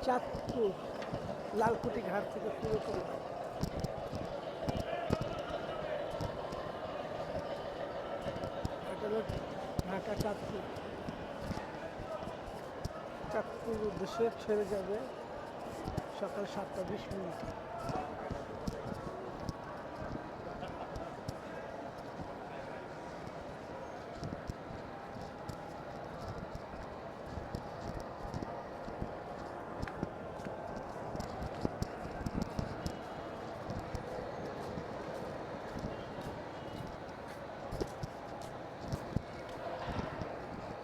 চাঁদপুর লালকুটি ঘাট থেকে শুরু করে এটা হলো ঢাকা চাঁদপুর উদ্দেশ্যে ছেড়ে যাবে সকাল 7:20।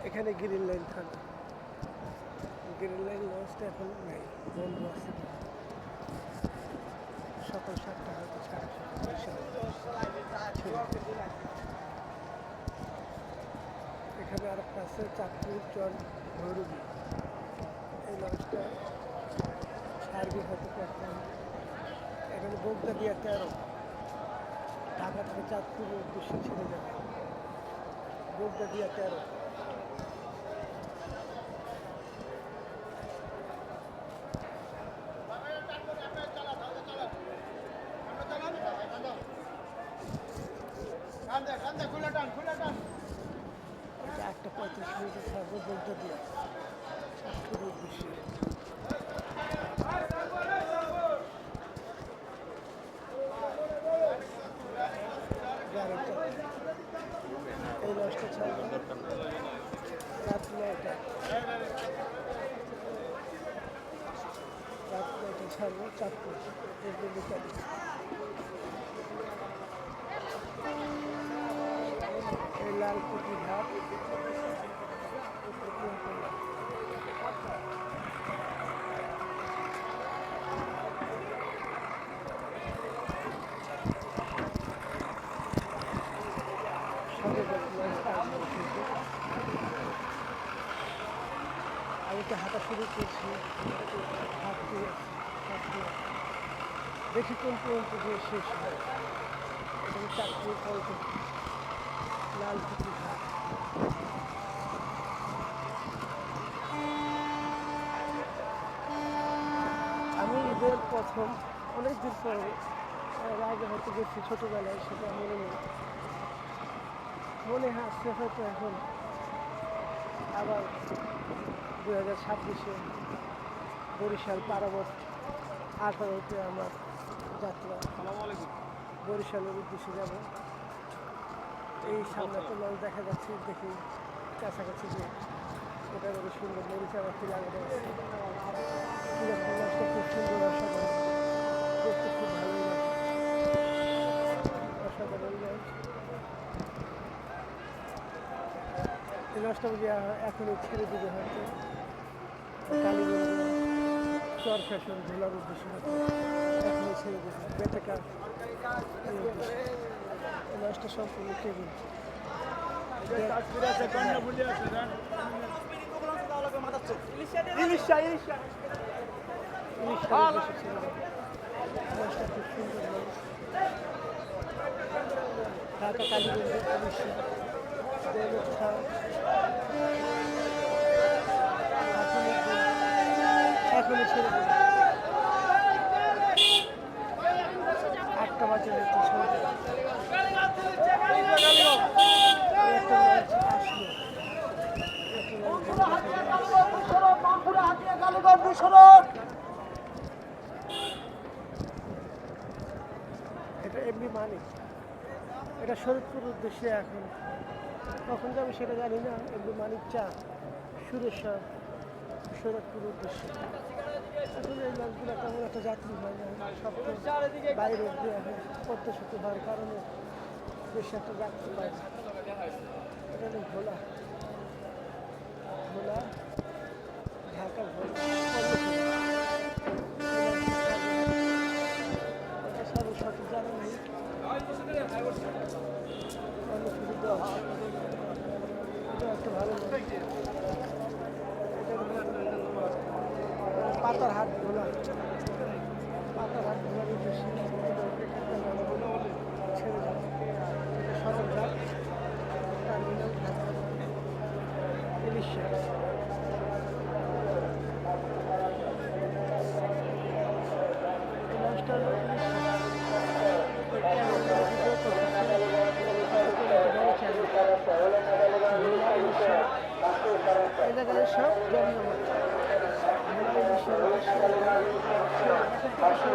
এখানে গ্রিন লাইন থানা, গ্রিন লাইন লঞ্চটা এখন নাই, বন্ধ আছে। সকাল 7টা হয়তো 7:30। এখানে আর একটা আছে চাঁদপুর চর ভৈরবী, এই লঞ্চটা ছাড়বে হয়তো প্ল্যাটফর্ম। এখানে বোগদা দিয়া 13 ঢাকা থেকে চাঁদপুরের উদ্দেশ্যে ছেড়ে যাবে, বোগদা দিয়া 13। একটা 35 মিনিটে থাকবে বোগদা দিয়া চাঁদপুরের উদ্দেশ্যে। এই লঞ্চটা ছাড়বে রাত 9টা, ছাড়বে চাঁদপুর বিকালে। এই লালকুটি ঘাট আমি তো হাঁটা শুরু করছি, দেখি কোন পর্যন্ত গিয়ে শেষ হয়। এখানে চাঁদপুর লালকুটি ঘাট। আমি ঈদের প্রথম অনেক দিন পরে, আগে হয়তো গেছি ছোটোবেলায়, সেটা মনে নেই, মনে আসছে হয়তো এখন আবার 2026-এ বরিশাল পারাবত 18-তে আমার যাত্রা, বরিশালের উদ্দেশ্যে যাব। এই সামনে তো লঞ্চ দেখা যাচ্ছে, দেখি কাছাকাছি যে এটা বড় সুন্দর মরিচাবাতি লাগানো আছে। লঞ্চটা খুব সুন্দর, অসাধারণ, দেখতে খুব ভালোই লাগে, অসাধারণ লঞ্চ। এই লঞ্চটা বুঝি এখনই ছেড়ে দিবে হয়তো কালীগঞ্জ চর ফ্যাশন ভোলার উদ্দেশ্যে, এখনই ছেড়ে দিবে বেতেকার এই লঞ্চটা সম্পূর্ণ কেবল। খুব সুন্দর লঞ্চ, ঢাকা কালীগঞ্জের পুলিশে এখনই ছেড়ে দেবে, 8টা বাজে ছেড়ে দেবে। এটা এমনি মানিক, এটা শরীরপুর উদ্দেশ্যে, এখন কখন যাবে সেটা জানি না। এমনি মানিক চা সুরেশ্বর শরীরপুর উদ্দেশ্যে। আসলে এই লঞ্চগুলো তেমন একটা যাত্রী হয় না, সব বাইরে প্রত্যাশিত হওয়ার কারণে বেশি একটা যাত্রী পায় না। এটা হলো ভোলা ঢাকা সঠিক জানা নেই, এটা একটা ভালো পাতারহাট ভোলা, পাতারহাট ভোলার উদ্দেশ্যে ছেড়ে যাবে। সদরঘাট টার্মিনাল ঢাকা 30 লঞ্চটা হলো এই জায়গায় সব জমজমাট আজকে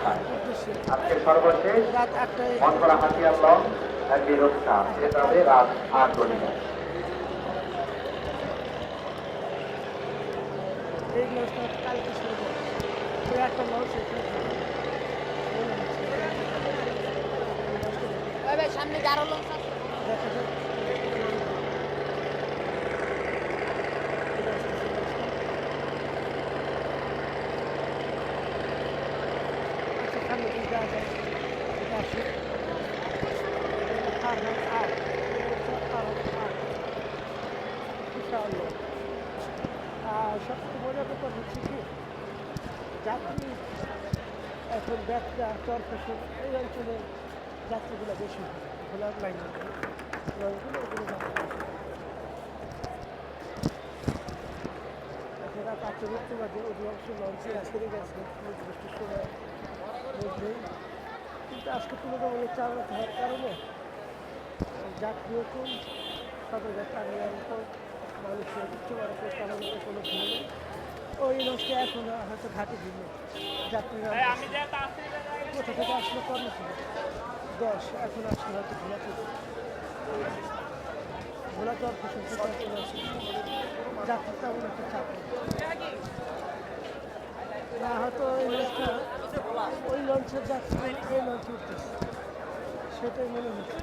কাল আজকে সর্বশেষ মনকরা হাতিয়ার লং একটি রক্ষা যেটা হবে রাত ৮ ঘটিকা। এই লঞ্চটা কালকে শুরু করে ওই একটা লঞ্চ সামনে যারো লঞ্চ আছে দেখা যায় সামনে দিয়ে যাওয়া যায় এটা আসে সবচেয়ে মজার ব্যাপার হচ্ছে কি যাত্রী এখন ব্যাগটা চরফেশন এই অঞ্চলের যাত্রীগুলো বেশি ভোলার লাইন লঞ্চগুলো ওগুলো যাত্রী বেশি এখন রাত ৮টা বাজে অধিকাংশ লঞ্চে ছেড়ে গেছে নির্দিষ্ট সময়ের মধ্যে কিন্তু আজকে তুলনামূলক চালানো হওয়ার কারণে যাত্রীও কম সদরঘাট টার্মিনাল কম মানুষের উচ্চমানের তেমন কোনো ভিড় নেই ওই লঞ্চটা এখন হয়তো ঘাটে ভিড় নেই যাত্রীরা কোথা থেকে আসলে কর্মসূচি 10 এখন আসলে হয়তো ভোলা চরফেশন থেকে চলে আসে যাত্রী তেমন একটা চাপ না হয়তো ওই লঞ্চের যাত্রী এই লঞ্চে উঠতেছে সেটাই মনে হচ্ছে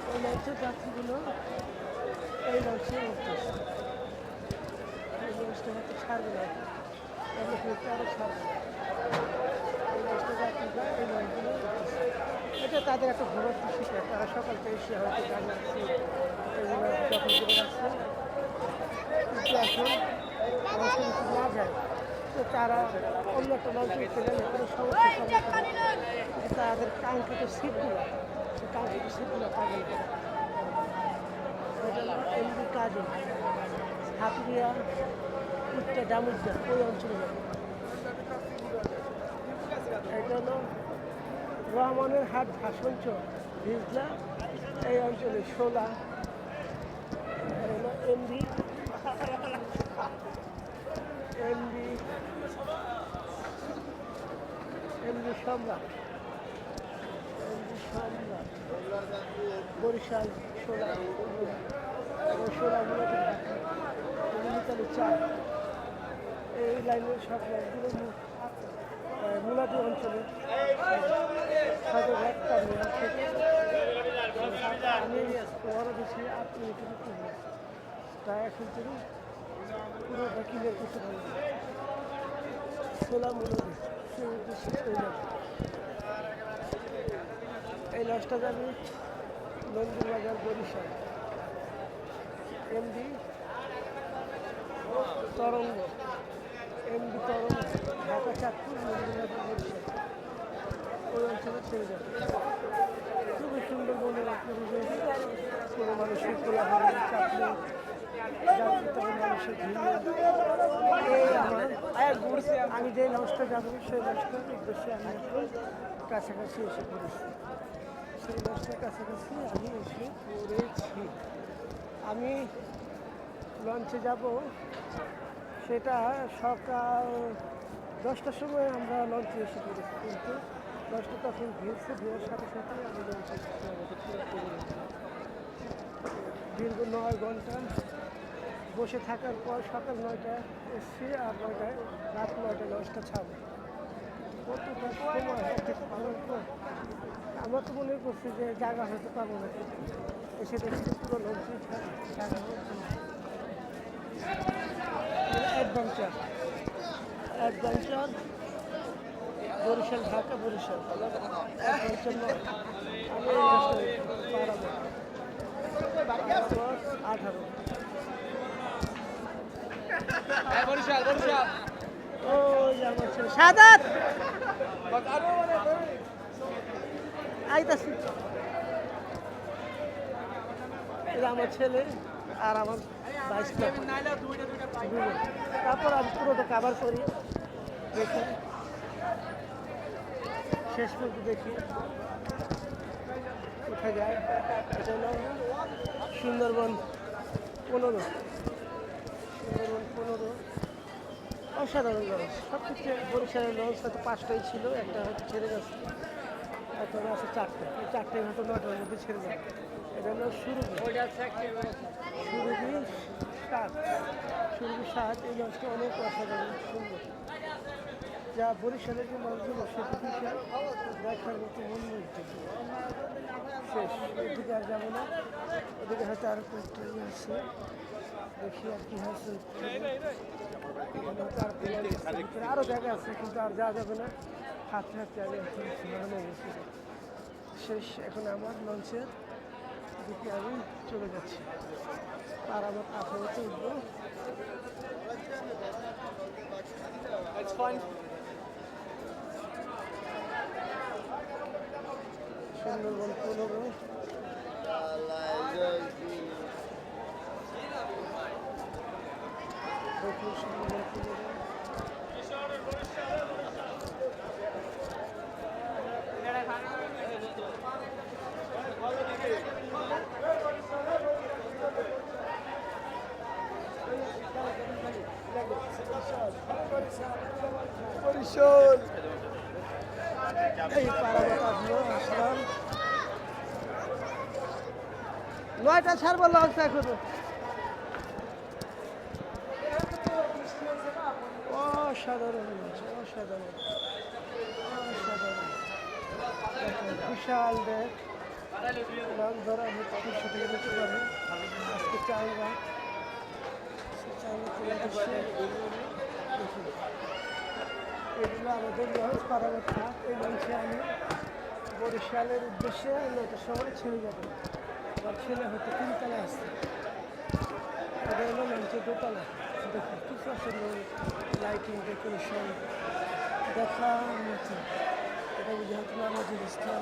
ওই লঞ্চের যাত্রীগুলো এই লঞ্চে উঠতেছে এই লঞ্চটা হয়তো ছাড়বে না এমনি কিন্তু আরও ছাড়বে না এই লঞ্চটা যাত্রীরা এই লঞ্চগুলো উঠতেছে এটা তাদের একটা ভ্রমণ শিকার তারা সকাল থেকে এসে হয়তো জানাচ্ছে এগুলো যখন করে রাখছে কিন্তু এখন লঞ্চে যদি না যায় তো তারা অন্য একটা লঞ্চে উঠতে গেলে কোনো সমস্যার সম্মুখীন কিন্তু তাদের কাঙ্ক্ষিত সিটগুলো সেই কাঙ্ক্ষিত সিটগুলো পাবে না এটা হলো এমনি কাজে হাতুরিয়া উত্তর ডামুদ্দা ওই অঞ্চলে যাবে এটা হলো রহমানের হাট ভাষঞ্চ ভিজলা এই অঞ্চলে শোলা হলো এমবি সম্রাট বরিশাল শোলা মিতালি চা এই লাইনের সব লাইনগুলো মুলাদি অঞ্চলে সদরঘাট টার্মিনাল থেকে আমি বড় বেশি 8 মিনিটের উপরে তাই এখন তিনি পুরোটা ক্লিয়ার করতে পারবেন শোলা মুলাদি সেই উদ্দেশ্যে তৈরি এই লঞ্চটা যাবে নন্দীবাজার বরিশাল এমডি তরঙ্গ ঢাকা চাঁদপুর নন্দীবাজার বরিশাল ওই অঞ্চলে ছেড়ে যাবে খুবই সুন্দর মনে রাখতে হবে কোনো মানুষের কোলাহল চাপলে মানুষের আমি যে লঞ্চটা যাবো সেই লঞ্চটার উদ্দেশ্যে আমি এখন কাছাকাছি এসে পড়েছি সেই লঞ্চটার কাছাকাছি আমি এসে পড়েছি আমি লঞ্চে যাব সেটা সকাল 10টার সময় আমরা লঞ্চে এসে পড়েছি কিন্তু লঞ্চটা তখন ভিড়ছে ভিড়ের সাথে সাথে আমি লঞ্চে দীর্ঘ 9 ঘন্টা বসে থাকার পর সকাল 9টায় এসছি আর 9টায় রাত 9টায় লঞ্চটা ছাড়বো কতটা সময় অপেক্ষা পালন পর আমরা তো মনে করছি যে জায়গা হয়তো পাবো না এসে দেখছি পুরো লঞ্চই জায়গা অ্যাডভেঞ্চার বরিশাল ঢাকা বরিশাল অ্যাডভেঞ্চার নয় আমি 18 বরিশাল ওই যে আমার শেষ সাদাত আইতাছি। এটা আমার ছেলে আর আমার বাইশটা। তারপর আমি পুরোটা কাভার করি, দেখি শেষ পর্যন্ত দেখি কোথায় যায়। এটা হলো সুন্দরবন 15। সুন্দরবন 15 অসাধারণ লঞ্চ। সব কিছু বরিশালের লঞ্চ হয়তো 5টাই ছিল, একটা হয়তো ছেড়ে গেছে, এখন আছে 4টা। এই 4টাই হয়তো 9টার মধ্যে ছেড়ে যাবে। এটা হলো সুরভি 7। এই লঞ্চটা অনেক অসাধারণ সুন্দর, যা বরিশালের যে লঞ্চগুলো সেটা দেখার মতো মনোমুগ্ধ। শেষ, এদিকে আর যাবো না, ওদিকে হয়তো আরো কয়েকটা ইয়ে আছে, দেখি আর কি হয়েছে। আরো জায়গা আছে কিন্তু আর যাওয়া যাবে না, হাঁটতে হাঁটতে আমি এখন ঘুমানো গেছি। শেষ, এখন আমার লঞ্চের দিকে আমি চলে যাচ্ছি, আর আমার কাছাকাছি উঠবো। সুন্দরবন 15। সুন্দরবন 15। এই পারাবত আসলো, আসলাম। 9টা ছাড়বো লঞ্চ এখন। অসাধারণ লঞ্চ, অসাধারণ অসাধারণ। বিশাল দেখ, লঞ্চ ধরা হচ্ছে 300 থেকে নিতে পারে। আজকে চাঙ্গা চলে আসছে। এগুলো আমাদের লঞ্চ পারাবত ঘাট। এই লঞ্চে আমি বরিশালের উদ্দেশ্যে 9টার সময় ছেড়ে যাবো। আমার ছেলে হয়তো 3তলায় আসছে। এটা হলো লঞ্চের 2তলা। দেখুন কি সুন্দর লাইটিং ডেকোরেশন, দেখার মতো। এটা যেহেতু নামাজের স্থান,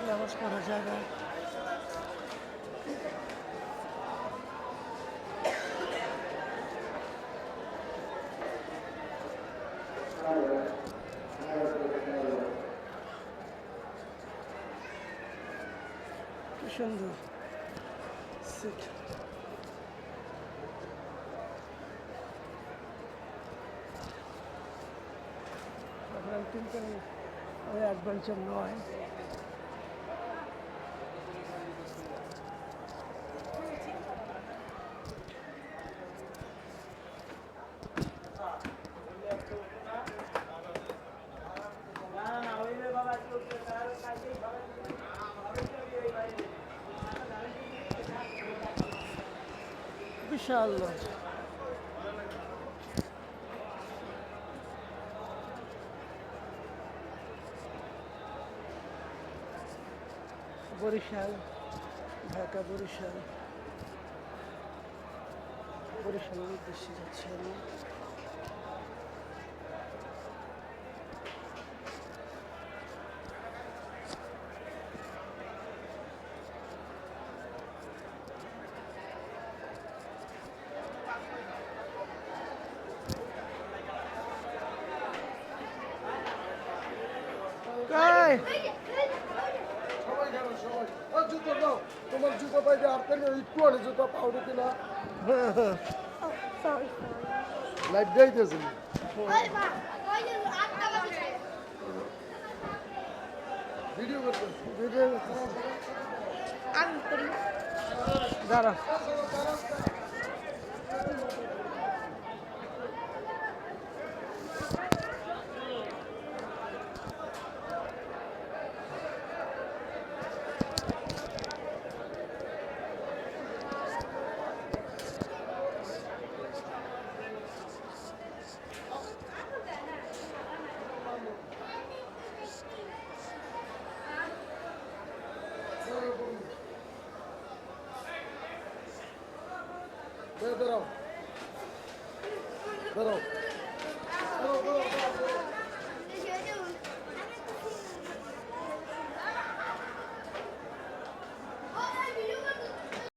নামাজ পড়ার জায়গা। কি সুন্দর সিট। আপনার 3তলা অ্যাডভেঞ্চার নয়। বিশাল লঞ্চ। বরিশাল, ঢাকা বরিশালের উদ্দেশ্যে যাচ্ছি আমি। তোমার জুতো পাইবে আর একটু আনে জুতো পাউডার কিনা লাইট যাইতেছে ভিডিও করতে দাঁড়া। দাঁড়াও দাঁড়াও